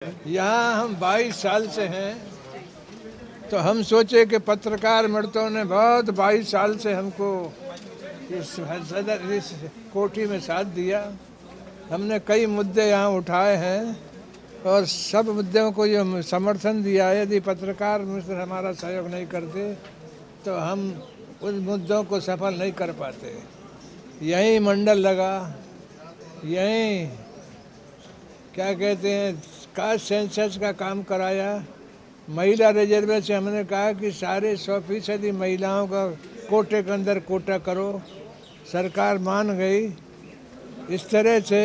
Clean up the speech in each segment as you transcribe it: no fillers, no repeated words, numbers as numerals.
यहाँ हम 22 साल से हैं, तो हम सोचे कि पत्रकार मित्रों ने बहुत 22 साल से हमको इस कोठी में साथ दिया। हमने कई मुद्दे यहाँ उठाए हैं और सब मुद्दों को जो समर्थन दिया है। यदि पत्रकार मित्र हमारा सहयोग नहीं करते तो हम उन मुद्दों को सफल नहीं कर पाते। यहीं मंडल लगा, यहीं क्या कहते हैं कास्ट सेंसस का काम कराया। महिला रिजर्व से हमने कहा कि सारे 100% महिलाओं का कोटे के अंदर कोटा करो, सरकार मान गई। इस तरह से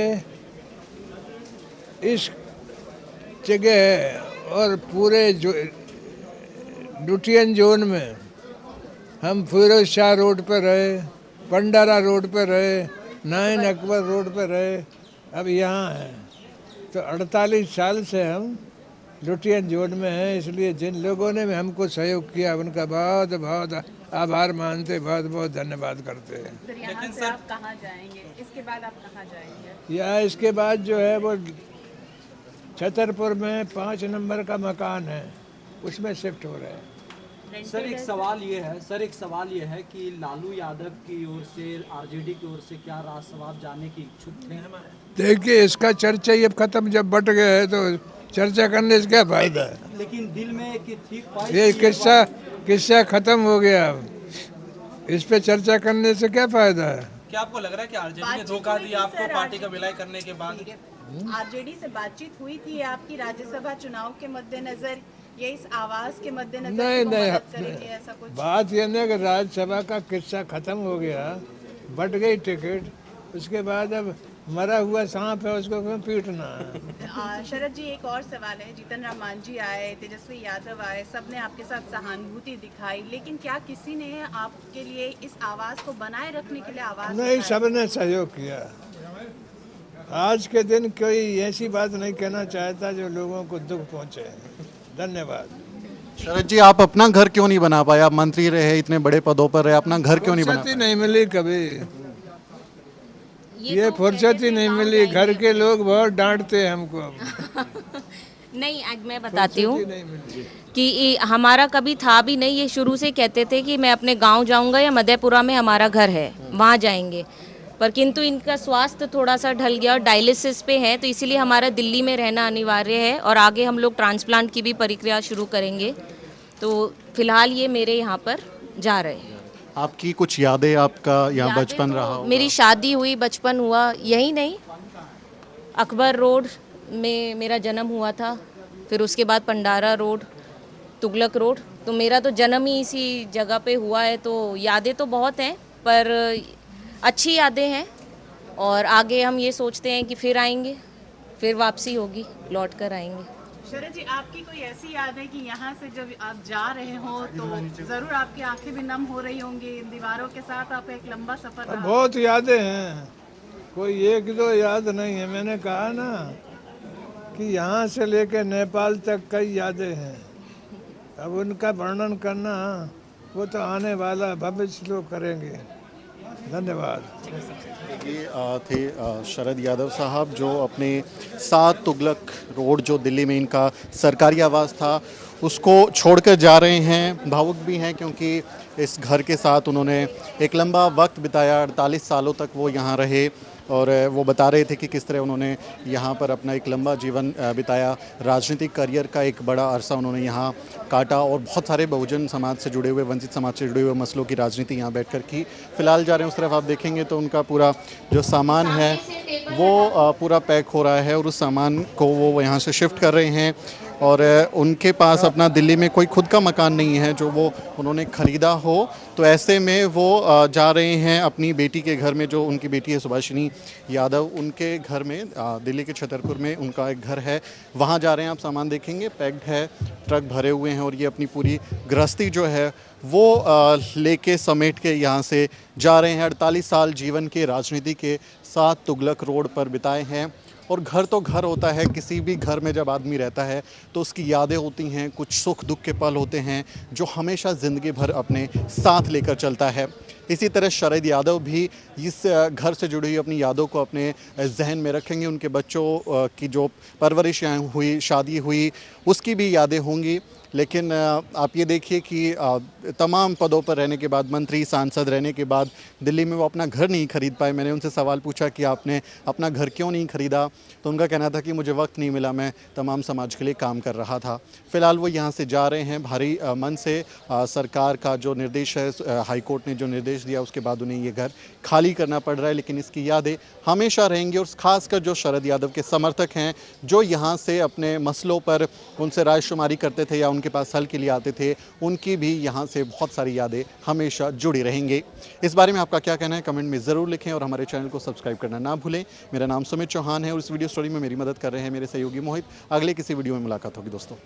इस जगह और पूरे डुटियन जोन में हम फिरोज शाह रोड पर रहे, पंडारा रोड पर रहे, नाइन अकबर रोड पर रहे, अब यहाँ हैं। तो 48 साल से हम लुटियन जोन में हैं। इसलिए जिन लोगों ने भी हमको सहयोग किया उनका बहुत बहुत आभार मानते, बहुत बहुत धन्यवाद करते हैं। सर, यहाँ से आप कहाँ जाएंगे? इसके बाद आप कहाँ जाएंगे? यहाँ इसके बाद जो है वो छतरपुर में 5 नंबर का मकान है, उसमें शिफ्ट हो रहे हैं। सर एक सवाल ये है कि लालू यादव की ओर से, आरजेडी की ओर से क्या राजसभा जाने की इच्छुक थे? देखिए, इसका चर्चा ये खत्म जब बट गया है तो चर्चा करने से क्या फायदा है। लेकिन दिल में कि ठीक ये किस्सा खत्म हो गया, इस पे चर्चा करने से क्या फायदा है। क्या आपको लग रहा है कि आरजेडी ने धोखा दिया आपको पार्टी का विलय करने के बाद? आरजेडी से बातचीत हुई थी आपकी राज्यसभा चुनाव के मद्देनजर, ये इस आवाज के मद्देनजर नहीं मदद करेगी, ऐसा कुछ? बात यह नहीं कि राज्यसभा का किस्सा खत्म हो गया, बट गई टिकट, उसके बाद अब मरा हुआ सांप है, उसको क्यों पीटना है। शरद जी, एक और सवाल है। जीतन राम मांझी आए, तेजस्वी यादव आए, सबने आपके साथ सहानुभूति दिखाई, लेकिन क्या किसी ने आपके लिए इस आवाज को बनाए रखने के लिए आवाज नहीं, सबने सहयोग किया। आज के दिन कोई ऐसी बात नहीं कहना चाहता जो लोगों को दुख पहुंचे। धन्यवाद। शरद जी, आप अपना घर क्यों नहीं बना पाए? आप मंत्री रहे, इतने बड़े पदों पर रहे, अपना घर क्यों नहीं बना पाए? नहीं मिली कभी, ये फुर्सत ही नहीं मिली। घर के लोग बहुत डांटते हैं हमको। नहीं, मैं बताती हूँ कि हमारा कभी था भी नहीं। ये शुरू से कहते थे कि मैं अपने गांव जाऊंगा या मधेपुरा में हमारा घर है, वहाँ जाएंगे। पर किंतु इनका स्वास्थ्य थोड़ा सा ढल गया और डायलिसिस पे है, तो इसीलिए हमारा दिल्ली में रहना अनिवार्य है। और आगे हम लोग ट्रांसप्लांट की भी प्रक्रिया शुरू करेंगे। तो फिलहाल ये मेरे यहाँ पर जा रहे हैं। आपकी कुछ यादें, आपका यहाँ बचपन रहा होगा? मेरी शादी हुई, बचपन हुआ यही नहीं, अकबर रोड में मेरा जन्म हुआ था, फिर उसके बाद पंडारा रोड, तुगलक रोड, तो मेरा तो जन्म ही इसी जगह पे हुआ है। तो यादें तो बहुत हैं, पर अच्छी यादें हैं। और आगे हम ये सोचते हैं कि फिर आएंगे, फिर वापसी होगी, लौट कर आएंगे। शरद जी, आपकी कोई ऐसी याद है कि यहाँ से जब आप जा रहे हो तो जरूर आपकी आंखें भी नम हो रही होंगी? इन दीवारों के साथ आपका एक लंबा सफर रहा। बहुत यादें हैं, कोई एक दो याद नहीं है। मैंने कहा ना कि यहाँ से लेकर नेपाल तक कई यादें हैं। अब उनका वर्णन करना वो तो आने वाला भविष्य लोग करेंगे। धन्यवाद। ये थे शरद यादव साहब, जो अपने 7 तुगलक रोड, जो दिल्ली में इनका सरकारी आवास था, उसको छोड़कर जा रहे हैं। भावुक भी हैं क्योंकि इस घर के साथ उन्होंने एक लंबा वक्त बिताया, 48 सालों तक वो यहाँ रहे। और वो बता रहे थे कि किस तरह उन्होंने यहाँ पर अपना एक लंबा जीवन बिताया। राजनीतिक करियर का एक बड़ा अरसा उन्होंने यहाँ काटा और बहुत सारे बहुजन समाज से जुड़े हुए, वंचित समाज से जुड़े हुए मसलों की राजनीति यहाँ बैठकर की। फ़िलहाल जा रहे हैं उस तरफ, आप देखेंगे तो उनका पूरा जो सामान है वो पूरा पैक हो रहा है और उस सामान को वो यहाँ से शिफ्ट कर रहे हैं। और उनके पास अपना दिल्ली में कोई खुद का मकान नहीं है जो वो उन्होंने ख़रीदा हो। तो ऐसे में वो जा रहे हैं अपनी बेटी के घर में, जो उनकी बेटी है सुभाषिनी यादव, उनके घर में, दिल्ली के छतरपुर में उनका एक घर है, वहाँ जा रहे हैं। आप सामान देखेंगे पैक्ड है, ट्रक भरे हुए हैं और ये अपनी पूरी गृहस्थी जो है वो लेके समेट के यहाँ से जा रहे हैं। 48 साल जीवन के राजनीति के 7 तुगलक रोड पर बिताए हैं। और घर तो घर होता है, किसी भी घर में जब आदमी रहता है तो उसकी यादें होती हैं, कुछ सुख दुख के पल होते हैं जो हमेशा ज़िंदगी भर अपने साथ लेकर चलता है। इसी तरह शरद यादव भी इस घर से जुड़ी हुई अपनी यादों को अपने जहन में रखेंगे। उनके बच्चों की जो परवरिश यहाँ हुई, शादी हुई, उसकी भी यादें होंगी। लेकिन आप ये देखिए कि तमाम पदों पर रहने के बाद, मंत्री सांसद रहने के बाद दिल्ली में वो अपना घर नहीं खरीद पाए। मैंने उनसे सवाल पूछा कि आपने अपना घर क्यों नहीं खरीदा, तो उनका कहना था कि मुझे वक्त नहीं मिला, मैं तमाम समाज के लिए काम कर रहा था। फ़िलहाल वो यहाँ से जा रहे हैं भारी मन से। सरकार का जो निर्देश है, हाई कोर्ट ने जो निर्देश दिया, उसके बाद उन्हें ये घर खाली करना पड़ रहा है। लेकिन इसकी यादें हमेशा रहेंगी और ख़ासकर जो शरद यादव के समर्थक हैं, जो यहाँ से अपने मसलों पर उनसे रायशुमारी करते थे या उनके पास हल के लिए आते थे, उनकी भी यहाँ से बहुत सारी यादें हमेशा जुड़ी रहेंगी। इस बारे में आपका क्या कहना है कमेंट में ज़रूर लिखें और हमारे चैनल को सब्सक्राइब करना ना भूलें। मेरा नाम सुमित चौहान है और इस वीडियो स्टोरी में मेरी मदद कर रहे हैं मेरे सहयोगी मोहित। अगले किसी वीडियो में मुलाकात होगी दोस्तों।